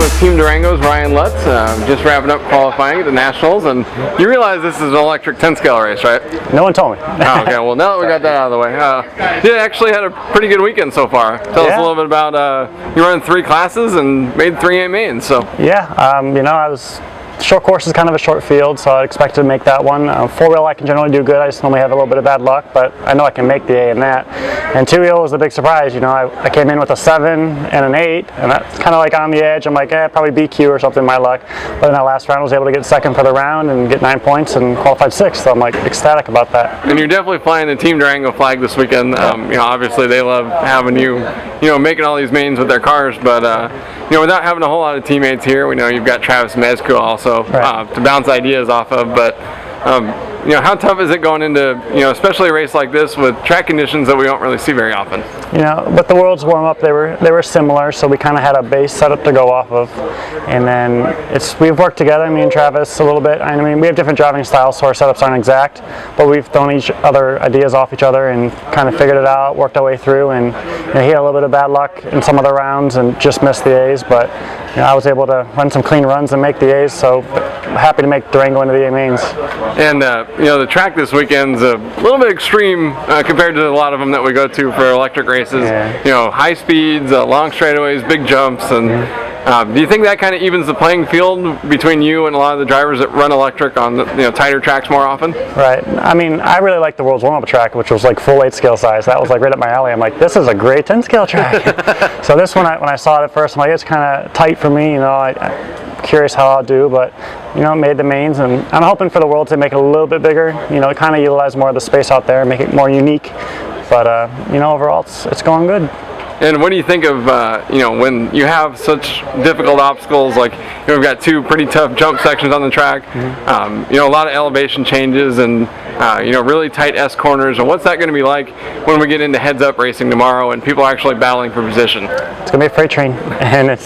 with Team Durango's Ryan Lutz, just wrapping up qualifying at the Nationals, and you realize this is an electric 10-scale race, right? No one told me. Oh, okay, well now that we got that out of the way, you actually had a pretty good weekend so far. Tell us a little bit about, you running 3 classes and made 3 A mains, so. Yeah, you know, short course is kind of a short field, so I expected to make that one. 4-wheel I can generally do good. I just normally have a little bit of bad luck, but I know I can make the A in that. And 2-wheel was a big surprise. You know, I came in with a 7 and an 8, and that's kind of like on the edge. I'm like, probably BQ or something, my luck. But in that last round, I was able to get second for the round and get 9 points and qualified 6th. So I'm like ecstatic about that. And you're definitely flying the Team Durango flag this weekend. You know, obviously they love having you, making all these mains with their cars, but you know, without having a whole lot of teammates here, we know you've got Travis Mezco also to bounce ideas off of, but you know, how tough is it going into, especially a race like this with track conditions that we don't really see very often? You know, but the Worlds warm up, they were similar, so we kind of had a base setup to go off of, and then we've worked together, me and Travis, a little bit. I mean, we have different driving styles, so our setups aren't exact, but we've thrown each other ideas off each other and kind of figured it out, worked our way through, and he had a little bit of bad luck in some of the rounds and just missed the A's, but I was able to run some clean runs and make the A's, so happy to make Durango into the A mains. And the track this weekend's a little bit extreme compared to a lot of them that we go to for electric races. Yeah. You know, high speeds, long straightaways, big jumps, and do you think that kind of evens the playing field between you and a lot of the drivers that run electric on the tighter tracks more often? Right. I mean, I really like the World's warm-up track, which was like full 8-scale size. That was like right up my alley. I'm like, this is a great 10-scale track. So this one, when I saw it at first, I'm like, it's kind of tight for me. You know, I'm curious how I'll do, but made the mains, and I'm hoping for the World to make it a little bit bigger. Kind of utilize more of the space out there, make it more unique. But overall, it's going good. And what do you think of, when you have such difficult obstacles, like, we've got 2 pretty tough jump sections on the track, a lot of elevation changes and, really tight S corners, and what's that going to be like when we get into heads-up racing tomorrow and people are actually battling for position? It's going to be a freight train, and I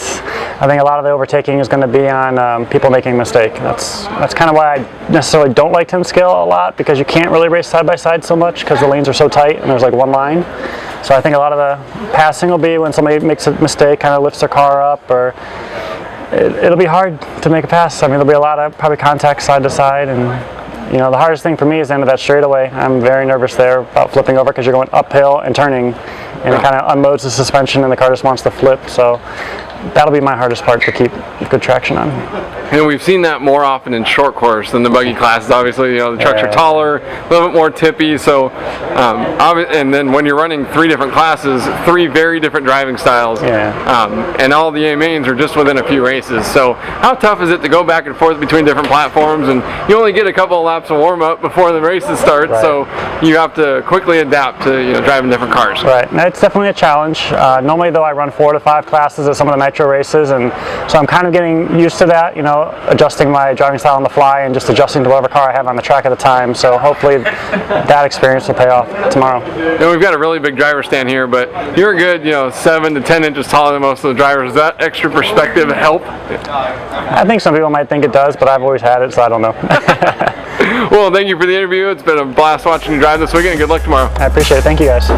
think a lot of the overtaking is going to be on people making a mistake. That's kind of why I necessarily don't like 10 scale a lot, because you can't really race side by side so much because the lanes are so tight and there's like one line. So I think a lot of the passing will be when somebody makes a mistake, kind of lifts their car up, or it'll be hard to make a pass. I mean, there'll be a lot of probably contact side to side, and the hardest thing for me is the end of that straightaway. I'm very nervous there about flipping over because you're going uphill and turning, and it kind of unloads the suspension and the car just wants to flip. So that'll be my hardest part to keep good traction on. And we've seen that more often in short course than the buggy classes. Obviously, the trucks are taller, a little bit more tippy. So, and then when you're running 3 different classes, 3 very different driving styles, and all the A mains are just within a few races. So, how tough is it to go back and forth between different platforms? And you only get a couple of laps of warm up before the races start, so you have to quickly adapt to driving different cars. Right, and it's definitely a challenge. Normally, though, I run 4 to 5 classes at some of the nitro races, and so I'm kind of getting used to that. Adjusting my driving style on the fly and just adjusting to whatever car I have on the track at the time. So hopefully that experience will pay off tomorrow. We've got a really big driver stand here, but you're a good, 7 to 10 inches taller than most of the drivers. Does that extra perspective help? I think some people might think it does, but I've always had it, so I don't know. Well, thank you for the interview. It's been a blast watching you drive this weekend, and good luck tomorrow. I appreciate it. Thank you, guys.